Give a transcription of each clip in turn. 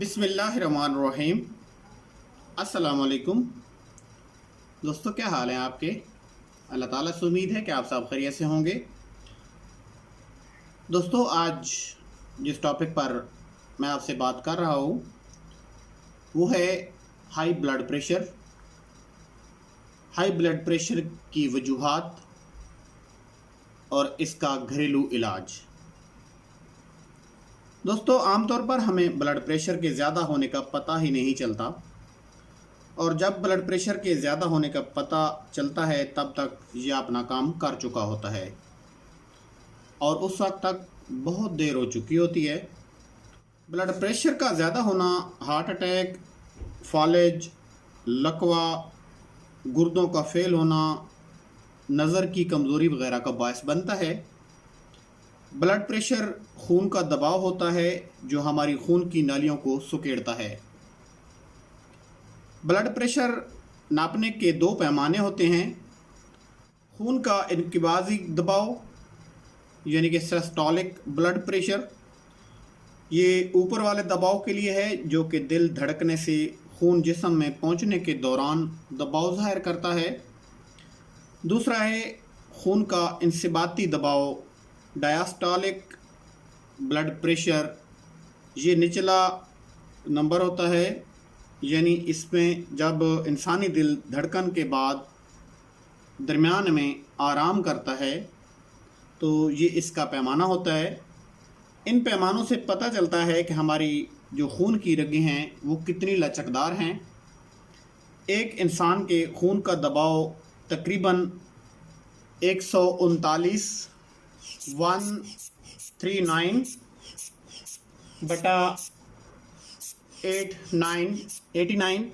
بسم اللہ الرحمن الرحیم۔ السلام علیکم دوستو، کیا حال ہیں آپ کے؟ اللہ تعالیٰ سے امید ہے کہ آپ سب خیریت سے ہوں گے۔ دوستو، آج جس ٹاپک پر میں آپ سے بات کر رہا ہوں وہ ہے high blood pressure. High blood pressure کی وجوہات اور اس کا گھریلو علاج۔ دوستو، عام طور پر ہمیں بلڈ پریشر کے زیادہ ہونے کا پتہ ہی نہیں چلتا، اور جب بلڈ پریشر کے زیادہ ہونے کا پتہ چلتا ہے تب تک یہ اپنا کام کر چکا ہوتا ہے، اور اس وقت تک بہت دیر ہو چکی ہوتی ہے۔ بلڈ پریشر کا زیادہ ہونا ہارٹ اٹیک، فالج، لکوہ، گردوں کا فیل ہونا، نظر کی کمزوری وغیرہ کا باعث بنتا ہے۔ بلڈ پریشر خون کا دباؤ ہوتا ہے جو ہماری خون کی نالیوں کو سکیڑتا ہے۔ بلڈ پریشر ناپنے کے دو پیمانے ہوتے ہیں۔ خون کا انقباضی دباؤ یعنی کہ سسٹولک بلڈ پریشر، یہ اوپر والے دباؤ کے لیے ہے جو کہ دل دھڑکنے سے خون جسم میں پہنچنے کے دوران دباؤ ظاہر کرتا ہے۔ دوسرا ہے خون کا انضباطی دباؤ، ڈایاسٹولک بلڈ پریشر، یہ نچلا نمبر ہوتا ہے، یعنی اس میں جب انسانی دل دھڑکن کے بعد درمیان میں آرام کرتا ہے تو یہ اس کا پیمانہ ہوتا ہے۔ ان پیمانوں سے پتہ چلتا ہے کہ ہماری جو خون کی رگیں ہیں وہ کتنی لچکدار ہیں۔ ایک انسان کے خون کا دباؤ تقریباً 139/89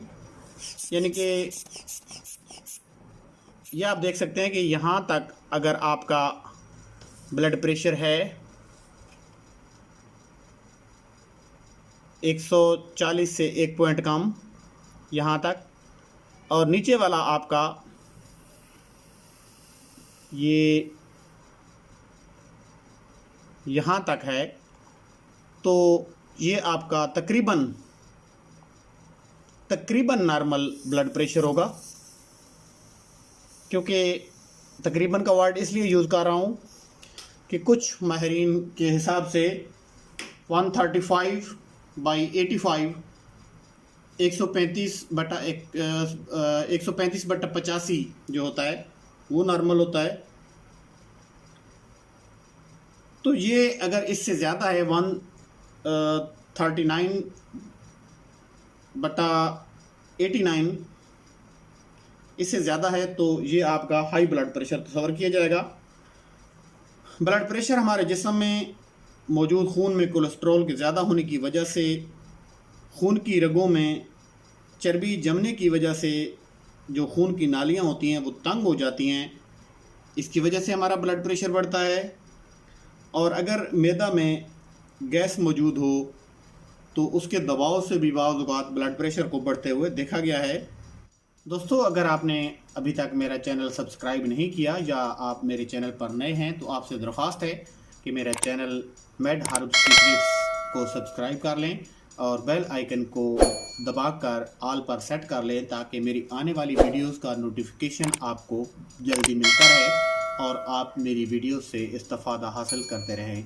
یعنی کہ یہ آپ دیکھ سکتے ہیں کہ یہاں تک اگر آپ کا بلڈ پریشر ہے 140 سے 1 پوائنٹ کم یہاں تک، اور نیچے والا آپ کا یہ یہاں تک ہے، تو یہ آپ کا تقریباً نارمل بلڈ پریشر ہوگا۔ کیونکہ تقریباً کا ورڈ اس لیے یوز کر رہا ہوں کہ کچھ ماہرین کے حساب سے 135/85 135/85 جو ہوتا ہے وہ نارمل ہوتا ہے۔ تو یہ اگر اس سے زیادہ ہے 139/89 اس سے زیادہ ہے تو یہ آپ کا ہائی بلڈ پریشر تصور کیا جائے گا۔ بلڈ پریشر ہمارے جسم میں موجود خون میں کولیسٹرول کے زیادہ ہونے کی وجہ سے، خون کی رگوں میں چربی جمنے کی وجہ سے جو خون کی نالیاں ہوتی ہیں وہ تنگ ہو جاتی ہیں، اس کی وجہ سے ہمارا بلڈ پریشر بڑھتا ہے۔ اور اگر معدہ میں گیس موجود ہو تو اس کے دباؤ سے بھی بعض اوقات بلڈ پریشر کو بڑھتے ہوئے دیکھا گیا ہے۔ دوستو، اگر آپ نے ابھی تک میرا چینل سبسکرائب نہیں کیا یا آپ میرے چینل پر نئے ہیں تو آپ سے درخواست ہے کہ میرا چینل میڈ ہربس سیکریٹس کو سبسکرائب کر لیں اور بیل آئیکن کو دبا کر آل پر سیٹ کر لیں تاکہ میری آنے والی ویڈیوز کا نوٹیفیکیشن آپ کو جلدی ملتا رہے اور آپ میری ویڈیو سے استفادہ حاصل کرتے رہیں۔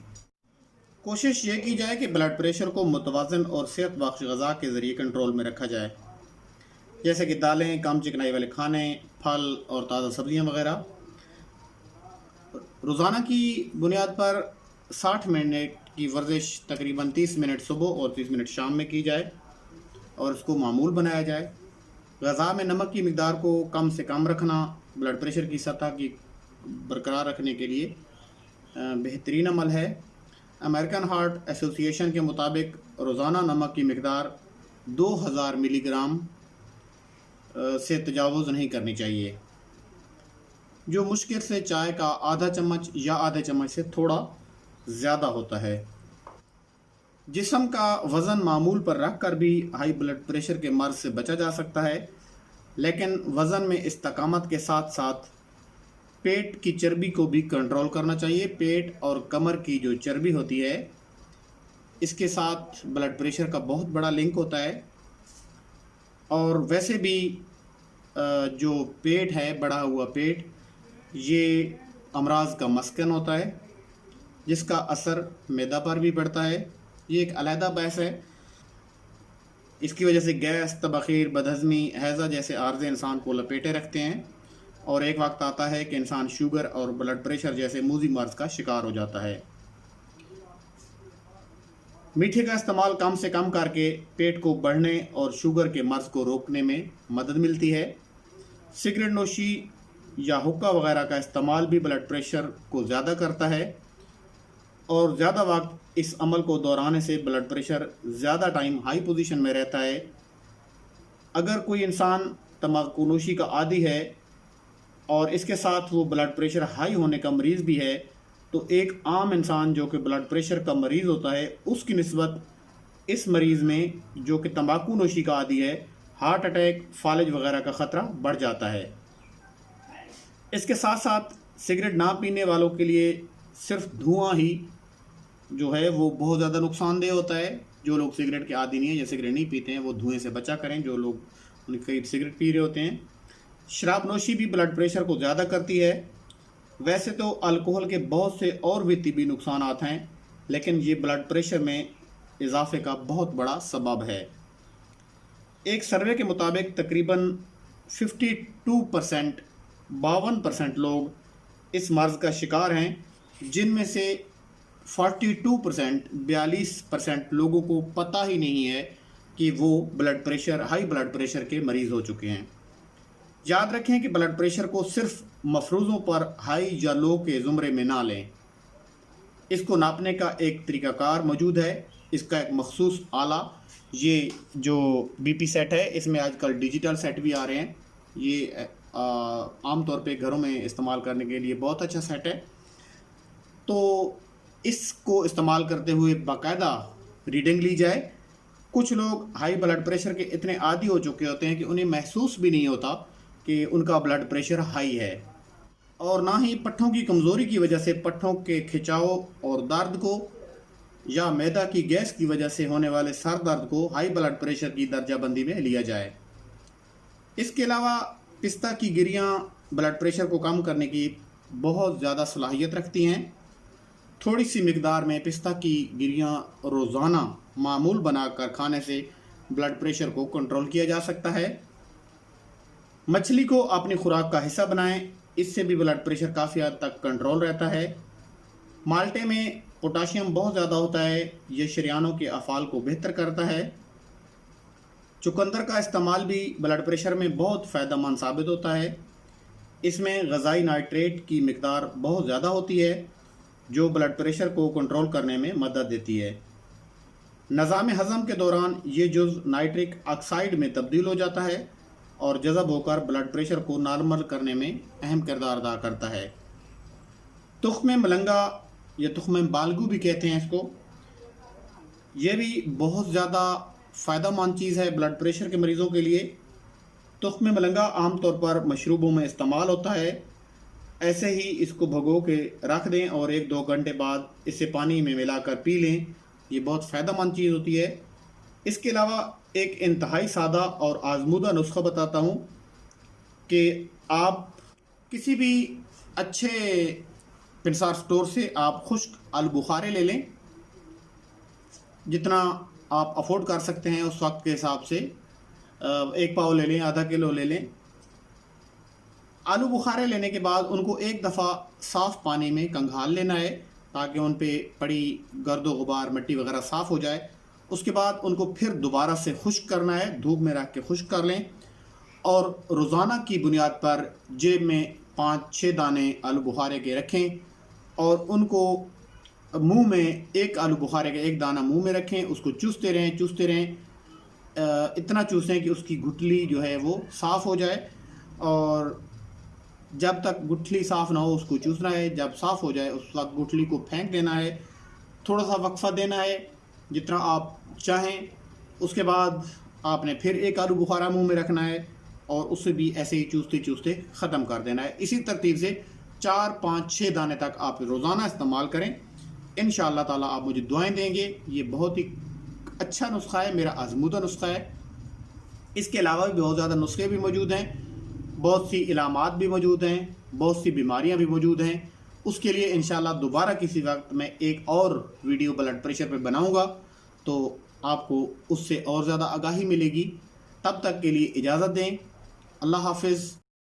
کوشش یہ کی جائے کہ بلڈ پریشر کو متوازن اور صحت بخش غذا کے ذریعے کنٹرول میں رکھا جائے، جیسے کہ دالیں، کم چکنائی والے کھانے، پھل اور تازہ سبزیاں وغیرہ۔ روزانہ کی بنیاد پر 60 منٹ کی ورزش تقریباً 30 منٹ صبح اور 30 منٹ شام میں کی جائے اور اس کو معمول بنایا جائے۔ غذا میں نمک کی مقدار کو کم سے کم رکھنا بلڈ پریشر کی سطح کی برقرار رکھنے کے لیے بہترین عمل ہے۔ امریکن ہارٹ ایسوسی ایشن کے مطابق روزانہ نمک کی مقدار 2000 ملی گرام سے تجاوز نہیں کرنی چاہیے، جو مشکل سے چائے کا آدھا چمچ یا آدھے چمچ سے تھوڑا زیادہ ہوتا ہے۔ جسم کا وزن معمول پر رکھ کر بھی ہائی بلڈ پریشر کے مرض سے بچا جا سکتا ہے، لیکن وزن میں استقامت کے ساتھ ساتھ پیٹ کی چربی کو بھی کنٹرول کرنا چاہیے۔ پیٹ اور کمر کی جو چربی ہوتی ہے اس کے ساتھ بلڈ پریشر کا بہت بڑا لنک ہوتا ہے، اور ویسے بھی جو پیٹ ہے، بڑھا ہوا پیٹ، یہ امراض کا مسکن ہوتا ہے جس کا اثر معدہ پر بھی پڑتا ہے۔ یہ ایک علیحدہ بحث ہے۔ اس کی وجہ سے گیس، تبخیر، بدہضمی، ہیضہ جیسے عارضے انسان کو لپیٹے رکھتے ہیں، اور ایک وقت آتا ہے کہ انسان شوگر اور بلڈ پریشر جیسے موذی مرض کا شکار ہو جاتا ہے۔ میٹھے کا استعمال کم سے کم کر کے پیٹ کو بڑھنے اور شوگر کے مرض کو روکنے میں مدد ملتی ہے۔ سگریٹ نوشی یا حقہ وغیرہ کا استعمال بھی بلڈ پریشر کو زیادہ کرتا ہے، اور زیادہ وقت اس عمل کو دہرانے سے بلڈ پریشر زیادہ ٹائم ہائی پوزیشن میں رہتا ہے۔ اگر کوئی انسان تمباکو نوشی کا عادی ہے اور اس کے ساتھ وہ بلڈ پریشر ہائی ہونے کا مریض بھی ہے، تو ایک عام انسان جو کہ بلڈ پریشر کا مریض ہوتا ہے، اس کی نسبت اس مریض میں جو کہ تمباکو نوشی کا عادی ہے، ہارٹ اٹیک، فالج وغیرہ کا خطرہ بڑھ جاتا ہے۔ اس کے ساتھ ساتھ سگریٹ نہ پینے والوں کے لیے صرف دھواں ہی جو ہے وہ بہت زیادہ نقصان دہ ہوتا ہے۔ جو لوگ سگریٹ کے عادی نہیں ہیں یا سگریٹ نہیں پیتے ہیں، وہ دھوئیں سے بچا کریں، جو لوگ ان کے سگریٹ پی رہے ہوتے ہیں۔ شراب نوشی بھی بلڈ پریشر کو زیادہ کرتی ہے۔ ویسے تو الکوہل کے بہت سے اور بھی طبی نقصانات ہیں، لیکن یہ بلڈ پریشر میں اضافے کا بہت بڑا سبب ہے۔ ایک سروے کے مطابق تقریباً 52% لوگ اس مرض کا شکار ہیں، جن میں سے 42% لوگوں کو پتہ ہی نہیں ہے کہ وہ ہائی بلڈ پریشر کے مریض ہو چکے ہیں۔ یاد رکھیں کہ بلڈ پریشر کو صرف مفروضوں پر ہائی یا لو کے زمرے میں نہ لیں۔ اس کو ناپنے کا ایک طریقہ کار موجود ہے۔ اس کا ایک مخصوص آلہ، یہ جو بی پی سیٹ ہے، اس میں آج کل ڈیجیٹل سیٹ بھی آ رہے ہیں۔ یہ عام طور پہ گھروں میں استعمال کرنے کے لیے بہت اچھا سیٹ ہے۔ تو اس کو استعمال کرتے ہوئے باقاعدہ ریڈنگ لی جائے۔ کچھ لوگ ہائی بلڈ پریشر کے اتنے عادی ہو چکے ہوتے ہیں کہ انہیں محسوس بھی نہیں ہوتا کہ ان کا بلڈ پریشر ہائی ہے، اور نہ ہی پٹھوں کی کمزوری کی وجہ سے پٹھوں کے کھچاؤ اور درد کو، یا معدہ کی گیس کی وجہ سے ہونے والے سر درد کو ہائی بلڈ پریشر کی درجہ بندی میں لیا جائے۔ اس کے علاوہ پستہ کی گریاں بلڈ پریشر کو کم کرنے کی بہت زیادہ صلاحیت رکھتی ہیں۔ تھوڑی سی مقدار میں پستہ کی گریاں روزانہ معمول بنا کر کھانے سے بلڈ پریشر کو کنٹرول کیا جا سکتا ہے۔ مچھلی کو اپنی خوراک کا حصہ بنائیں، اس سے بھی بلڈ پریشر کافی حد تک کنٹرول رہتا ہے۔ مالٹے میں پوٹاشیم بہت زیادہ ہوتا ہے، یہ شریانوں کے افعال کو بہتر کرتا ہے۔ چقندر کا استعمال بھی بلڈ پریشر میں بہت فائدہ مند ثابت ہوتا ہے۔ اس میں غذائی نائٹریٹ کی مقدار بہت زیادہ ہوتی ہے، جو بلڈ پریشر کو کنٹرول کرنے میں مدد دیتی ہے۔ نظام ہضم کے دوران یہ جزو نائٹرک آکسائڈ میں تبدیل ہو جاتا ہے اور جذب ہو کر بلڈ پریشر کو نارمل کرنے میں اہم کردار ادا کرتا ہے۔ تخم ملنگا یا تخم بالگو بھی کہتے ہیں اس کو، یہ بھی بہت زیادہ فائدہ مند چیز ہے بلڈ پریشر کے مریضوں کے لیے۔ تخم ملنگا عام طور پر مشروبوں میں استعمال ہوتا ہے۔ ایسے ہی اس کو بھگو کے رکھ دیں اور 1-2 گھنٹے بعد اسے پانی میں ملا کر پی لیں، یہ بہت فائدہ مند چیز ہوتی ہے۔ اس کے علاوہ ایک انتہائی سادہ اور آزمودہ نسخہ بتاتا ہوں کہ آپ کسی بھی اچھے پنسار سٹور سے آپ خشک آلو بخارے لے لیں، جتنا آپ افورڈ کر سکتے ہیں اس وقت کے حساب سے، 1 پاؤ لے لیں، آدھا کلو لے لیں۔ آلو بخارے لینے کے بعد ان کو ایک دفعہ صاف پانی میں کنگھال لینا ہے تاکہ ان پہ پڑی گرد و غبار، مٹی وغیرہ صاف ہو جائے۔ اس کے بعد ان کو پھر دوبارہ سے خشک کرنا ہے، دھوپ میں رکھ کے خشک کر لیں، اور روزانہ کی بنیاد پر جیب میں 5-6 دانے آلو بخارے کے رکھیں، اور ان کو منہ میں ایک آلو بخارے کا ایک دانہ منہ میں رکھیں، اس کو چوستے رہیں، اتنا چوسیں کہ اس کی گٹھلی جو ہے وہ صاف ہو جائے، اور جب تک گٹھلی صاف نہ ہو اس کو چوسنا ہے۔ جب صاف ہو جائے اس وقت گٹھلی کو پھینک دینا ہے، تھوڑا سا وقفہ دینا ہے جتنا آپ چاہیں۔ اس کے بعد آپ نے پھر ایک آلو بخارا منہ میں رکھنا ہے اور اسے بھی ایسے ہی چوستے ختم کر دینا ہے۔ اسی ترتیب سے 4-5-6 دانے تک آپ روزانہ استعمال کریں۔ انشاءاللہ تعالیٰ آپ مجھے دعائیں دیں گے. یہ بہت ہی اچھا نسخہ ہے، میرا آزمودہ نسخہ ہے. اس کے علاوہ بھی بہت زیادہ نسخے بھی موجود ہیں، بہت سی علامات بھی موجود ہیں، بہت سی بیماریاں بھی موجود ہیں. اس کے لیے انشاءاللہ دوبارہ کسی وقت میں ایک اور ویڈیو بلڈ پریشر پہ بناؤں گا، تو آپ کو اس سے اور زیادہ آگاہی ملے گی. تب تک کے لیے اجازت دیں. اللہ حافظ.